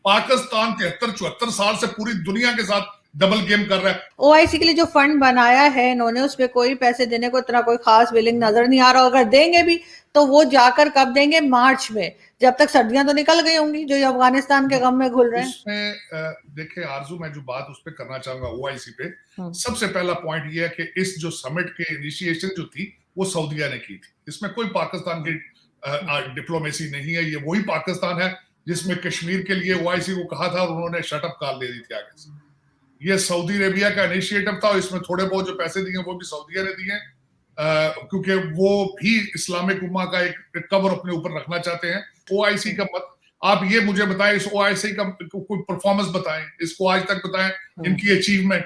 पाकिस्तान 73-74 साल से पूरी दुनिया के साथ डबल गेम कर रहा है। ओआईसी के लिए जो फंड बनाया है इन्होंने, उसमें कोई पैसे देने को इतना कोई खास विलिंग नजर नहीं आ रहा। अगर देंगे भी तो वो जाकर कब देंगे? मार्च में, जब तक सर्दियां तो निकल गई होंगी, जो अफगानिस्तान के गम में घुल रहे हैं। उसमें देखिए आरजू, मैं जो बात उस पर करना चाहूंगा ओआईसी पे, सबसे पहला पॉइंट ये है कि इस जो समिट के इनिशिएशन जो थी वो सऊदीया ने की थी। इसमें कोई पाकिस्तान की डिप्लोमेसी नहीं है। ये वही पाकिस्तान है जिसमें कश्मीर के लिए ओआईसी को कहा था और उन्होंने शटअप कॉल दे दी थी आगे से। ये सऊदी अरेबिया का इनिशिएटिव था। इसमें थोड़े बहुत जो पैसे दिए वो भी सऊदीया ने दिए, क्योंकि वो भी इस्लामिक उम्मा का एक कवर अपने ऊपर रखना चाहते हैं। ओआईसी का मत, आप ये मुझे बताएं, इस ओआईसी का कोई परफॉर्मेंस बताएं, इसको आज तक बताएं, इनकी अचीवमेंट।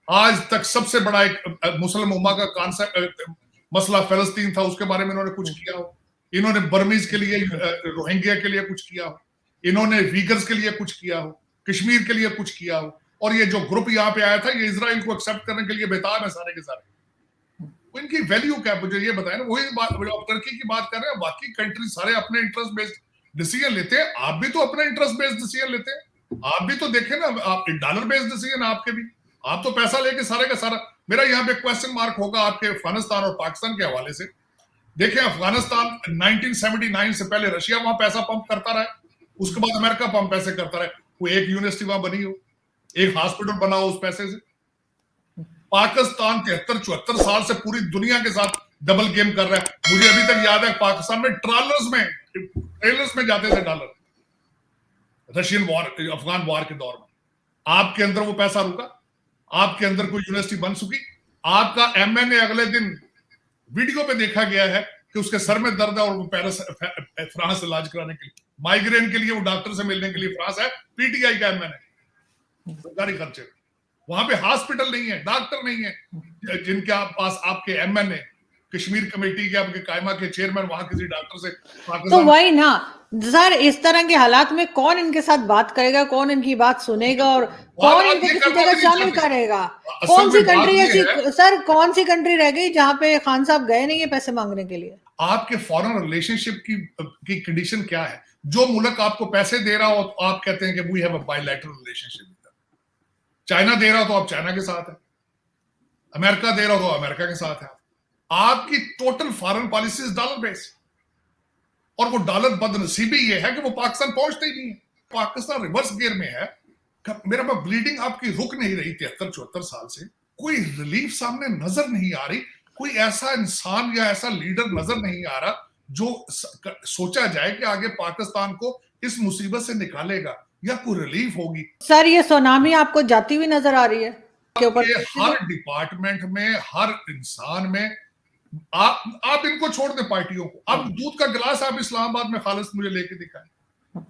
आज तक सबसे बड़ा एक मुस्लिम उम्मा का कॉन्सेप्ट मसला फलस्तीन था, उसके बारे में इन्होंने कुछ किया हो? इन्होंने बर्मीज के लिए, रोहिंग्या के लिए कुछ किया हो? इन्होंने वीगर्स के लिए कुछ किया हो? कश्मीर के लिए कुछ किया हो? और ये जो ग्रुप यहाँ पे आया था, ये इजराइल को एक्सेप्ट करने के लिए बेताब है सारे के सारे। इनकी वैल्यू क्या है मुझे ये बताएं ना। वही बात, आप टर्की की बात कर रहे हैं, बाकी कंट्री सारे अपने इंटरेस्ट बेस्ड डिसीजन लेते हैं। आप भी तो अपने इंटरेस्ट बेस्ड डिसीजन लेते हैं। आप भी तो देखें ना, आप डॉलर बेस्ड डिसीजन आपके भी, आप तो पैसा लेके सारे का सारा। मेरा यहाँ पे क्वेश्चन मार्क होगा आपके अफगानिस्तान और पाकिस्तान के हवाले से। देखें, अफगानिस्तान 1979 से पहले रशिया वहां पैसा पंप करता रहा, उसके बाद अमेरिका पंप पैसे करता रहा। कोई एक यूनिवर्सिटी वहां बनी हो, एक हॉस्पिटल बना हो उस पैसे से? पाकिस्तान 73-74 साल से पूरी दुनिया के साथ डबल गेम कर रहा है। मुझे अभी तक याद है पाकिस्तान में ट्रेलर्स में जाते थे dollar, Russian war, Afghan war के दौर में। आपके अंदर वो पैसा रुका? आपके अंदर कोई यूनिवर्सिटी बन चुकी? आपका एमएनए अगले दिन वीडियो पे देखा गया है कि उसके सर में दर्द है और वो फ्रांस इलाज कराने के लिए, माइग्रेन के लिए वो डॉक्टर से मिलने के लिए फ्रांस है। पीटीआई का एमएनए, सरकारी खर्चे। वहां पे हॉस्पिटल नहीं है, डॉक्टर नहीं है, जिनके पास आपके एमएनए, कश्मीर कमेटी के आपके कायमा के चेयरमैन वहां किसी डॉक्टर से। तो वही ना सर, इस तरह के हालात में कौन इनके साथ बात करेगा, कौन इनकी बात सुनेगा और कौन इनको किसी जगह शामिल करेगा? कौन सी कंट्री ऐसी सर, कौन सी कंट्री रह गई जहां पे खान साहब गए नहीं है पैसे मांगने के लिए? आपके फॉरेन रिलेशनशिप की कंडीशन क्या है? जो मुल्क आपको पैसे दे रहा हो तो आप कहते हैं कि we have a bilateral relationship. China दे रहा हो तो आप चाइना के साथ है, अमेरिका दे रहा हो तो अमेरिका के साथ है। आपकी total foreign policy dollar based, और वो डॉलर बदनसीबी ये है कि वो पाकिस्तान पहुंचते ही नहीं है। पाकिस्तान रिवर्स गियर में है। मेरा ब्लीडिंग आपकी रुक नहीं रही 73-74 साल से। कोई रिलीफ सामने नजर नहीं आ रही। कोई ऐसा इंसान या ऐसा लीडर नजर नहीं आ रहा जो सोचा जाए कि आगे पाकिस्तान को इस मुसीबत से निकालेगा या कोई रिलीफ होगी। सर, ये सुनामी आपको जाती हुई नजर आ रही है के ऊपर? हर डिपार्टमेंट में, हर इंसान में। आप इनको छोड़ दे पार्टियों को। आप दूध का गिलास आप इस्लामाबाद में खालिस मुझे लेके दिखाएं।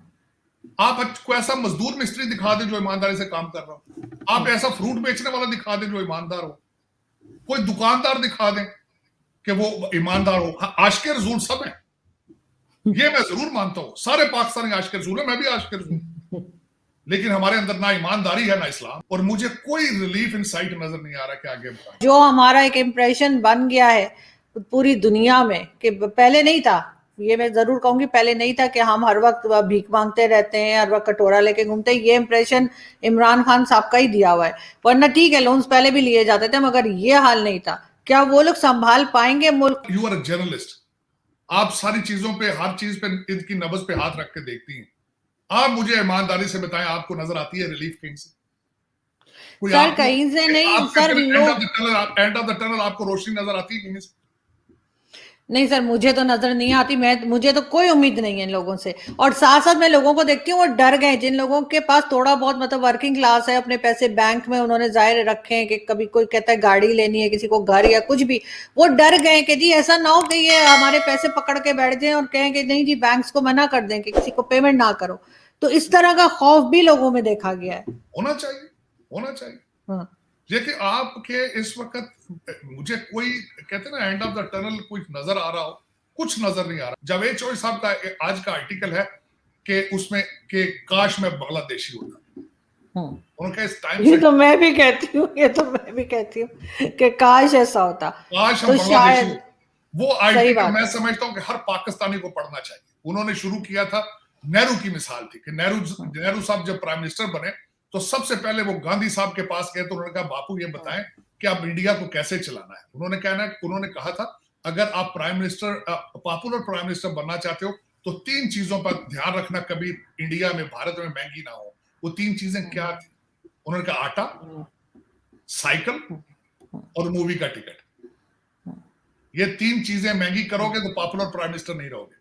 आप कोई ऐसा मजदूर मिस्त्री दिखा दे जो ईमानदारी से काम कर रहा हो। आप ऐसा फ्रूट बेचने वाला दिखा दे जो ईमानदार हो। कोई दुकानदार दिखा दें कि वो ईमानदार हो। आशिक रसूल सब है, ये मैं जरूर मानता हूं। सारे पाकिस्तानी आशिक रसूल है, मैं भी आशिक रसूल। लेकिन हमारे अंदर ना ईमानदारी है ना इस्लाम, और मुझे कोई रिलीफ इन साइट नजर नहीं आ रहा कि आगे जो हमारा एक इंप्रेशन बन गया है पूरी दुनिया में कि पहले नहीं था, ये मैं जरूर कहूंगी, पहले नहीं था कि हम हर वक्त भीख मांगते रहते हैं, हर वक्त कटोरा लेके घूमते हैं। ये इंप्रेशन इमरान खान साहब का ही दिया हुआ है। वरना ठीक है, लोन्स पहले भी लिए जाते थे, मगर ये हाल नहीं था। क्या वो लोग संभाल पाएंगे मुल्क? यू आर अ जर्नलिस्ट, आप सारी चीजों पे, हर चीज पे इनकी नब्ज पे हाथ रख के देखती हैं। आप मुझे ईमानदारी से बताएं, आपको नजर आती है रिलीफ कहीं से? सर कहीं से नहीं sir. End of the tunnel आपको रोशनी नजर आती है कहीं से? नहीं सर, मुझे तो नजर नहीं आती। मुझे तो कोई उम्मीद नहीं है इन लोगों से। और साथ साथ मैं लोगों को देखती हूँ वो डर गए, जिन लोगों के पास थोड़ा बहुत मतलब वर्किंग क्लास है, अपने पैसे बैंक में उन्होंने जाहिर रखे हैं कि कभी कोई कहता है गाड़ी लेनी है, किसी को घर या कुछ भी, वो डर गए कि जी ऐसा ना हो कि ये हमारे पैसे पकड़ के बैठ जाए और कहें कि नहीं जी बैंक्स को मना कर दें कि किसी को पेमेंट ना करो। तो इस तरह का खौफ भी लोगों में देखा गया है। होना चाहिए। हाँ। देखिए आपके इस वक्त मुझे कोई कहते ना एंड ऑफ द टनल कुछ नजर आ रहा हो, कुछ नजर नहीं आ रहा। जावेद चौधरी साहब का आज का आर्टिकल है कि उसमें कि काश मैं बांग्लादेशी होता। उनका इस टाइम ये तो मैं भी कहती हूँ कि काश ऐसा होता, काश हम बांग्लादेशी। वो आर्टिकल मैं समझता हूँ कि हर पाकिस्तानी को पढ़ना चाहिए। उन्होंने शुरू किया था नेहरू की मिसाल थी कि नेहरू साहब जब प्राइम मिनिस्टर बने तो सबसे पहले वो गांधी साहब के पास गए तो उन्होंने कहा बापू ये बताएं कि आप इंडिया को कैसे चलाना है। उन्होंने कहा था अगर आप पॉपुलर प्राइम मिनिस्टर बनना चाहते हो तो 3 चीजों पर ध्यान रखना, कभी इंडिया में, भारत में महंगी ना हो। वो 3 चीजें क्या थी? उन्होंने कहा आटा, साइकिल और मूवी का टिकट। ये 3 चीजें महंगी करोगे तो पॉपुलर प्राइम मिनिस्टर नहीं रहोगे।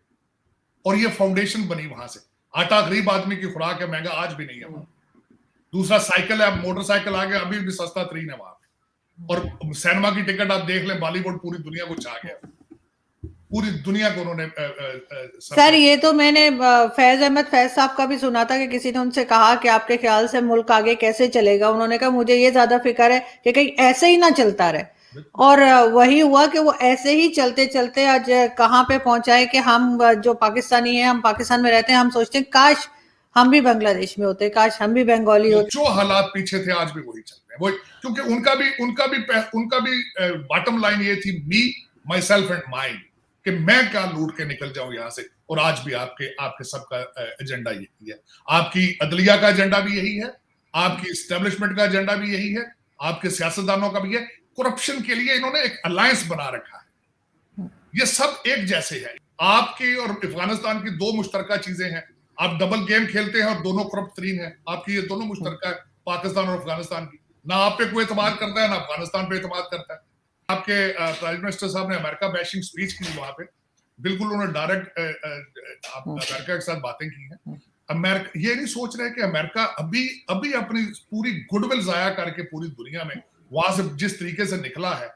और ये फाउंडेशन बनी वहां से। आटा गरीब आदमी की खुराक है, महंगा आज भी नहीं है। दूसरा साइकिल है, मोटरसाइकिल आ गया, अभी भी सस्ता तरीन है वहां पे। और सिनेमा की टिकट आप देख लें, बॉलीवुड पूरी दुनिया को छा गया, पूरी दुनिया को उन्होंने सर ये तो मैंने फैज अहमद फैज साहब का भी सुना था कि किसी ने उनसे कहा कि आपके ख्याल से मुल्क आगे कैसे चलेगा। उन्होंने कहा मुझे ये ज्यादा फिक्र है कि कहीं ऐसे ही ना चलता रहे। और वही हुआ कि वो ऐसे ही चलते चलते आज कहाँ पे पहुंचा है कि हम जो पाकिस्तानी है, हम पाकिस्तान में रहते हैं, हम सोचते हैं काश हम भी बांग्लादेश में होते, काश हम भी बंगाली होते। जो हालात पीछे थे आज भी वही चल रहे हैं, वही, क्योंकि उनका भी बॉटम लाइन ये थी, मी माई सेल्फ एंड माइंड, कि मैं क्या लूट के निकल जाऊं यहां से। और आज भी आपके सबका एजेंडा यही है। आपकी अदलिया का एजेंडा भी यही है, आपकी एस्टेब्लिशमेंट का एजेंडा भी यही है, आपके सियासतदानों का भी है। करप्शन के लिए इन्होंने एक अलायंस बना रखा है। ये सब एक जैसे है। आपकी और अफगानिस्तान की 2 मुश्तरका चीजें हैं। आप डबल गेम खेलते हैं और दोनों करप्ट तरीन है। आपकी ये दोनों मुश्तरका है, पाकिस्तान और अफगानिस्तान की। ना आप पे कोई एतमाद करता है, ना अफगानिस्तान पे एतमाद करता है। आपके प्राइम मिनिस्टर साहब ने अमेरिका बैशिंग स्पीच की वहां पे, बिल्कुल उन्होंने डायरेक्ट अमेरिका के साथ बातें की हैं। अमेरिका ये नहीं सोच रहे कि अमेरिका अभी अपनी पूरी गुडविल जाया करके पूरी दुनिया में वहां से जिस तरीके से निकला है,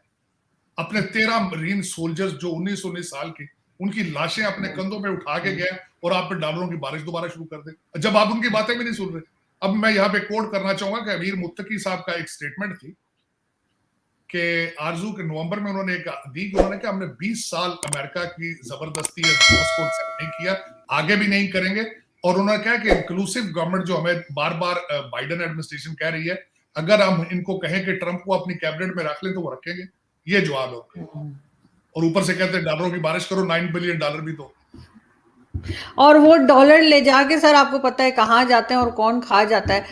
अपने 13 मरीन सोल्जर्स जो 19-19 साल की, उनकी लाशें अपने कंधों पे उठा के गए और आप पे डॉलरों की बारिश दोबारा शुरू कर दे, जब आप उनकी बातें भी नहीं सुन रहे। अब मैं यहाँ पे कोट करना चाहूंगा कि अमीर मुत्तकी साहब का एक स्टेटमेंट थी कि आरजू के नवंबर में उन्होंने कहा हमने 20 साल अमेरिका की जबरदस्ती या दोस्त को एक्सेप्ट नहीं किया, आगे भी नहीं करेंगे। और उन्होंने कहा कि इंक्लूसिव गवर्नमेंट जो हमें बार बार बाइडेन एडमिनिस्ट्रेशन कह रही है, अगर हम इनको कहें कि ट्रंप को अपनी कैबिनेट में रख लें तो वो रखेंगे। ये जवाब है। और ऊपर से कहते हैं डॉलरों की बारिश करो, $9 बिलियन भी दो। और वो डॉलर ले जाके सर आपको पता है कहाँ जाते हैं और कौन खा जाता है।